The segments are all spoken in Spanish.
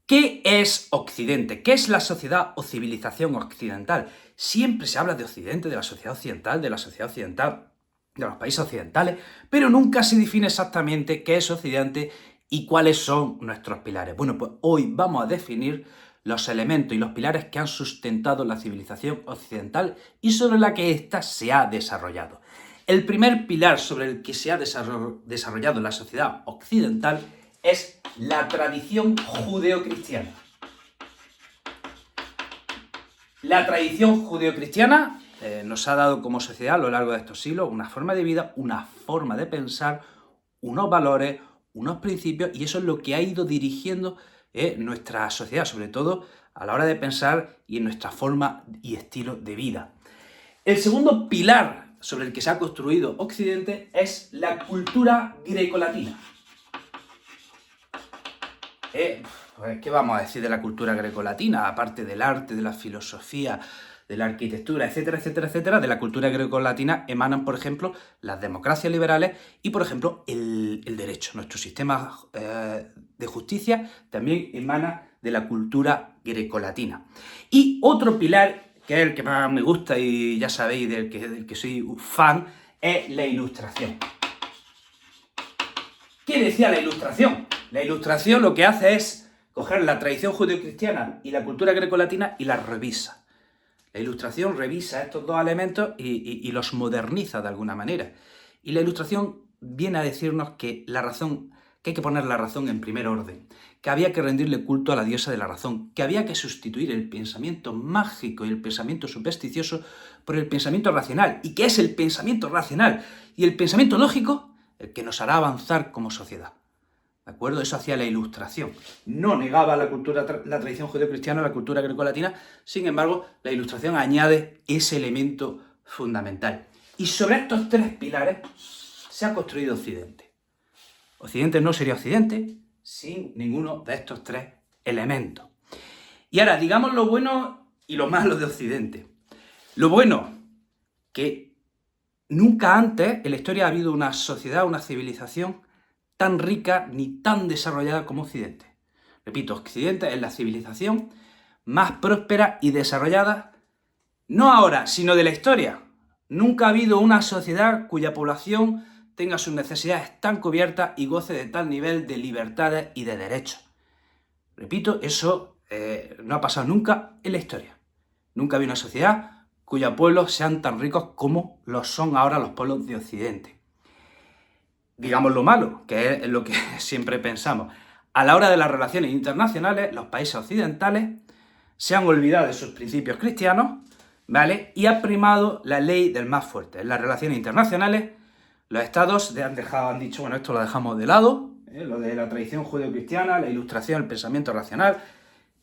¿Qué es Occidente? ¿Qué es la sociedad o civilización occidental? Siempre se habla de Occidente, de la sociedad occidental, de los países occidentales, pero nunca se define exactamente qué es Occidente y cuáles son nuestros pilares. Bueno, pues hoy vamos a definir los elementos y los pilares que han sustentado la civilización occidental y sobre la que ésta se ha desarrollado. El primer pilar sobre el que se ha desarrollado la sociedad occidental es la tradición judeocristiana. La tradición judeocristiana nos ha dado como sociedad a lo largo de estos siglos una forma de vida, una forma de pensar, unos valores, unos principios, y eso es lo que ha ido dirigiendo nuestra sociedad, sobre todo a la hora de pensar y en nuestra forma y estilo de vida. El segundo pilar sobre el que se ha construido Occidente es la cultura grecolatina. Pues, ¿qué vamos a decir de la cultura grecolatina? Aparte del arte, de la filosofía, de la arquitectura, etcétera, etcétera, etcétera, de la cultura grecolatina emanan, por ejemplo, las democracias liberales y, por ejemplo, el derecho. Nuestro sistema de justicia también emana de la cultura grecolatina. Y otro pilar, que es el que más me gusta y ya sabéis del que soy fan, es la Ilustración. ¿Qué decía la Ilustración? La Ilustración lo que hace es coger la tradición judeocristiana y la cultura grecolatina y las revisa. La Ilustración revisa estos dos elementos y los moderniza de alguna manera. Y la Ilustración viene a decirnos que hay que poner la razón en primer orden, que había que rendirle culto a la diosa de la razón, que había que sustituir el pensamiento mágico y el pensamiento supersticioso por el pensamiento racional, y que es el pensamiento racional y el pensamiento lógico el que nos hará avanzar como sociedad. ¿De acuerdo? Eso hacía la Ilustración. No negaba la tradición judeocristiana, la cultura grecolatina, sin embargo, la Ilustración añade ese elemento fundamental. Y sobre estos tres pilares se ha construido Occidente. Occidente no sería Occidente sin ninguno de estos tres elementos. Y ahora, digamos lo bueno y lo malo de Occidente. Lo bueno, que nunca antes en la historia ha habido una sociedad, una civilización tan rica ni tan desarrollada como Occidente. Repito, Occidente es la civilización más próspera y desarrollada, no ahora, sino de la historia. Nunca ha habido una sociedad cuya población tenga sus necesidades tan cubiertas y goce de tal nivel de libertades y de derechos. Repito, eso no ha pasado nunca en la historia. Nunca ha habido una sociedad cuyos pueblos sean tan ricos como lo son ahora los pueblos de Occidente. Digamos lo malo, que es lo que siempre pensamos. A la hora de las relaciones internacionales, los países occidentales se han olvidado de sus principios cristianos, ¿vale? Y ha primado la ley del más fuerte. En las relaciones internacionales, los estados han dicho, bueno, esto lo dejamos de lado, lo de la tradición judeocristiana, la Ilustración, el pensamiento racional,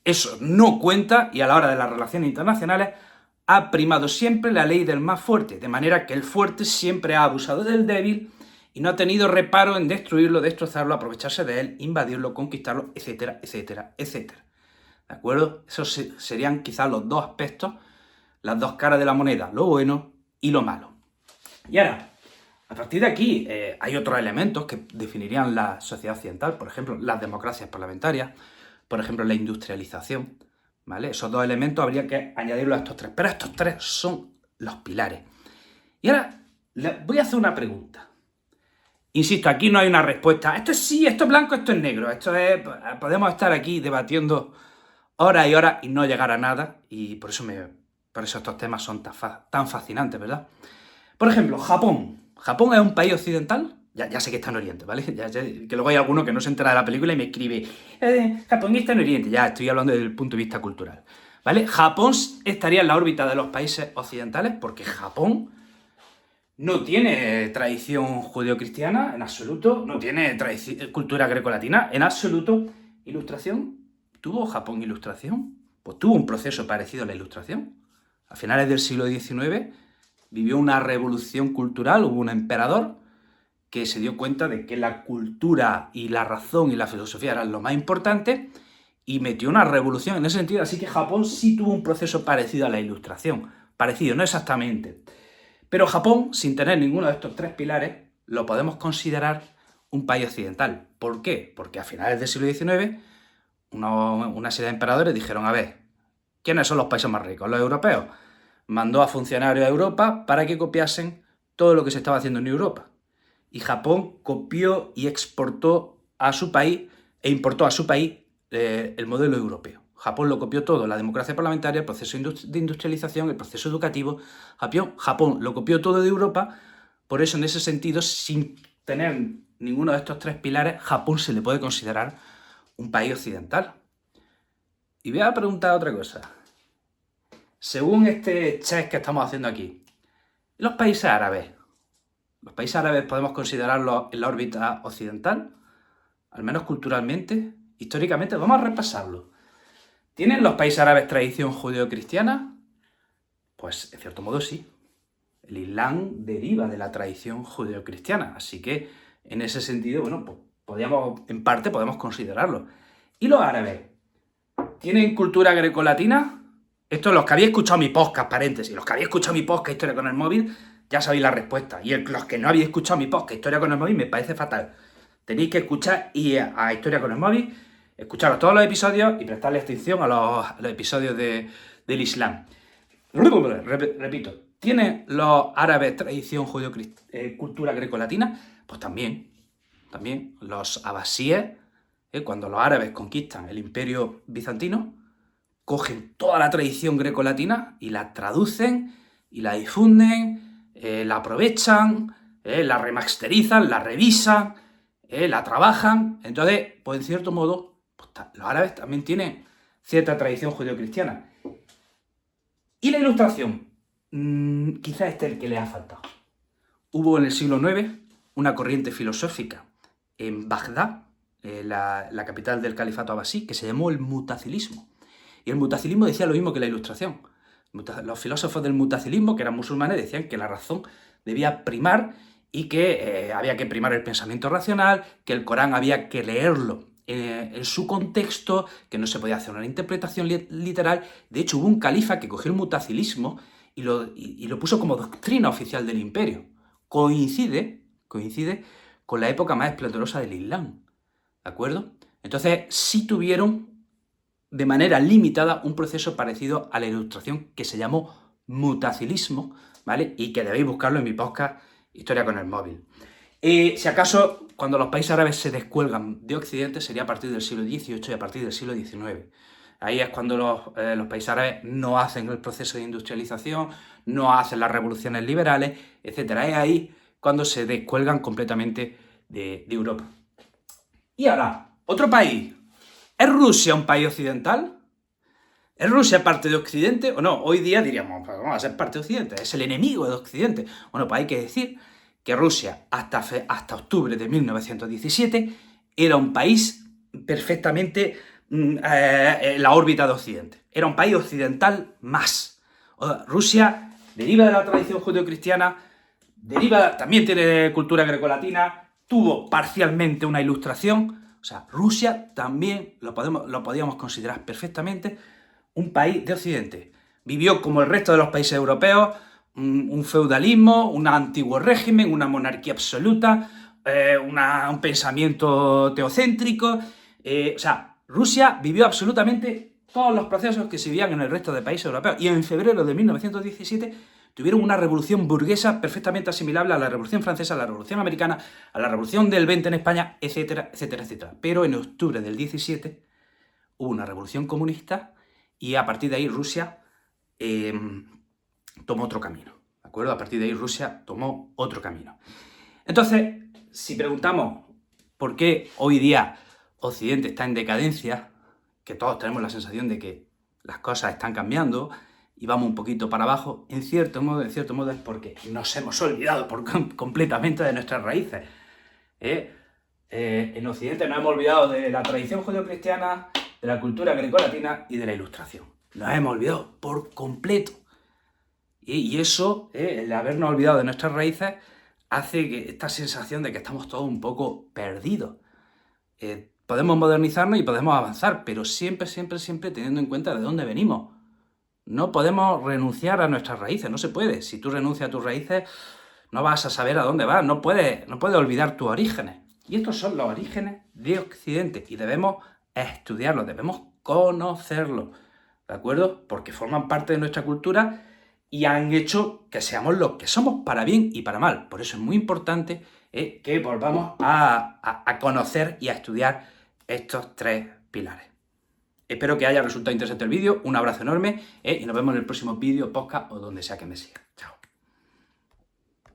eso no cuenta, y a la hora de las relaciones internacionales ha primado siempre la ley del más fuerte, de manera que el fuerte siempre ha abusado del débil y no ha tenido reparo en destruirlo, destrozarlo, aprovecharse de él, invadirlo, conquistarlo, etcétera, etcétera, etcétera. ¿De acuerdo? Esos serían quizás los dos aspectos, las dos caras de la moneda, lo bueno y lo malo. Y ahora, a partir de aquí hay otros elementos que definirían la sociedad occidental, por ejemplo, las democracias parlamentarias, por ejemplo, la industrialización, ¿vale? Esos dos elementos habría que añadirlos a estos tres, pero estos tres son los pilares. Y ahora voy a hacer una pregunta. Insisto, aquí no hay una respuesta. Esto es sí, esto es blanco, esto es negro. Podemos estar aquí debatiendo horas y horas y no llegar a nada. Y por eso estos temas son tan fascinantes, ¿verdad? Por ejemplo, Japón. ¿Japón es un país occidental? Ya sé que está en Oriente, ¿vale? Que luego hay alguno que no se entera de la película y me escribe Japón está en Oriente. Ya estoy hablando desde el punto de vista cultural, ¿vale? Japón estaría en la órbita de los países occidentales porque Japón no tiene tradición judeocristiana en absoluto, no tiene cultura grecolatina en absoluto. ¿Ilustración? ¿Tuvo Japón ilustración? Pues tuvo un proceso parecido a la Ilustración. A finales del siglo XIX vivió una revolución cultural, hubo un emperador que se dio cuenta de que la cultura y la razón y la filosofía eran lo más importante y metió una revolución en ese sentido. Así que Japón sí tuvo un proceso parecido a la Ilustración. Parecido, no exactamente. Pero Japón, sin tener ninguno de estos tres pilares, lo podemos considerar un país occidental. ¿Por qué? Porque a finales del siglo XIX una serie de emperadores dijeron, a ver, ¿quiénes son los países más ricos? Los europeos. Mandó a funcionarios a Europa para que copiasen todo lo que se estaba haciendo en Europa. Y Japón copió y exportó a su país e importó a su país el modelo europeo. Japón lo copió todo, la democracia parlamentaria, el proceso de industrialización, el proceso educativo. Japón lo copió todo de Europa, por eso en ese sentido, sin tener ninguno de estos tres pilares, Japón se le puede considerar un país occidental. Y voy a preguntar otra cosa. Según este check que estamos haciendo aquí, los países árabes podemos considerarlos en la órbita occidental, al menos culturalmente, históricamente. Vamos a repasarlo. ¿Tienen los países árabes tradición judeo-cristiana? Pues en cierto modo sí. El Islam deriva de la tradición judeo-cristiana, así que en ese sentido, bueno, pues en parte podemos considerarlo. ¿Y los árabes? ¿Tienen cultura grecolatina? Esto, los que habéis escuchado mi podcast, paréntesis, los que habéis escuchado mi podcast Historia con el Móvil, ya sabéis la respuesta. Y los que no habéis escuchado mi podcast Historia con el Móvil, me parece fatal. Tenéis que escuchar y a Historia con el Móvil, escucharos todos los episodios y prestarle atención a los episodios del Islam. Repito, ¿tienen los árabes tradición cultura grecolatina? Pues también los abasíes, cuando los árabes conquistan el imperio bizantino, cogen toda la tradición grecolatina y la traducen y la difunden, la aprovechan, la remasterizan, la revisan, la trabajan. Entonces, pues en cierto modo, pues, los árabes también tienen cierta tradición judeocristiana. Y la Ilustración, quizás este es el que le ha faltado. Hubo en el siglo IX una corriente filosófica en Bagdad, la capital del califato abasí, que se llamó el mutazilismo. Y el mutazilismo decía lo mismo que la Ilustración. Los filósofos del mutazilismo, que eran musulmanes, decían que la razón debía primar y que había que primar el pensamiento racional, que el Corán había que leerlo en su contexto, que no se podía hacer una interpretación literal. De hecho, hubo un califa que cogió el mutazilismo y lo puso como doctrina oficial del imperio. Coincide con la época más esplendorosa del Islam, ¿de acuerdo? Entonces, sí tuvieron de manera limitada un proceso parecido a la Ilustración que se llamó mutazilismo, ¿vale? Y que debéis buscarlo en mi podcast Historia con el Móvil. Si acaso, cuando los países árabes se descuelgan de Occidente, sería a partir del siglo XVIII y a partir del siglo XIX. Ahí es cuando los países árabes no hacen el proceso de industrialización, no hacen las revoluciones liberales, etc. Es ahí cuando se descuelgan completamente de Europa. Y ahora, otro país. ¿Es Rusia un país occidental? ¿Es Rusia parte de Occidente o no? Hoy día diríamos, pues vamos a ser parte de Occidente, es el enemigo de Occidente. Bueno, pues hay que decir que Rusia hasta octubre de 1917 era un país perfectamente en la órbita de Occidente. Era un país occidental más. Rusia deriva de la tradición judeocristiana, también tiene cultura grecolatina, tuvo parcialmente una Ilustración. O sea, Rusia también lo podíamos considerar perfectamente un país de Occidente. Vivió como el resto de los países europeos, un feudalismo, un antiguo régimen, una monarquía absoluta, un pensamiento teocéntrico. O sea, Rusia vivió absolutamente todos los procesos que se vivían en el resto de países europeos. Y en febrero de 1917 tuvieron una revolución burguesa perfectamente asimilable a la Revolución Francesa, a la Revolución Americana, a la Revolución del 20 en España, etcétera, etcétera, etcétera. Pero en octubre del 17 hubo una revolución comunista y a partir de ahí Rusia tomó otro camino, ¿de acuerdo? A partir de ahí Rusia tomó otro camino. Entonces, si preguntamos por qué hoy día Occidente está en decadencia, que todos tenemos la sensación de que las cosas están cambiando y vamos un poquito para abajo, en cierto modo es porque nos hemos olvidado completamente de nuestras raíces. En Occidente nos hemos olvidado de la tradición judeocristiana, de la cultura grecolatina y de la Ilustración. Nos hemos olvidado por completo. Y eso, el habernos olvidado de nuestras raíces, hace que esta sensación de que estamos todos un poco perdidos. Podemos modernizarnos y podemos avanzar, pero siempre teniendo en cuenta de dónde venimos. No podemos renunciar a nuestras raíces, no se puede. Si tú renuncias a tus raíces, no vas a saber a dónde vas, no puedes olvidar tus orígenes. Y estos son los orígenes de Occidente y debemos estudiarlos, debemos conocerlos, ¿de acuerdo? Porque forman parte de nuestra cultura y han hecho que seamos lo que somos, para bien y para mal. Por eso es muy importante que volvamos a conocer y a estudiar estos 3 pilares. Espero que haya resultado interesante el vídeo, un abrazo enorme y nos vemos en el próximo vídeo, podcast o donde sea que me siga. Chao.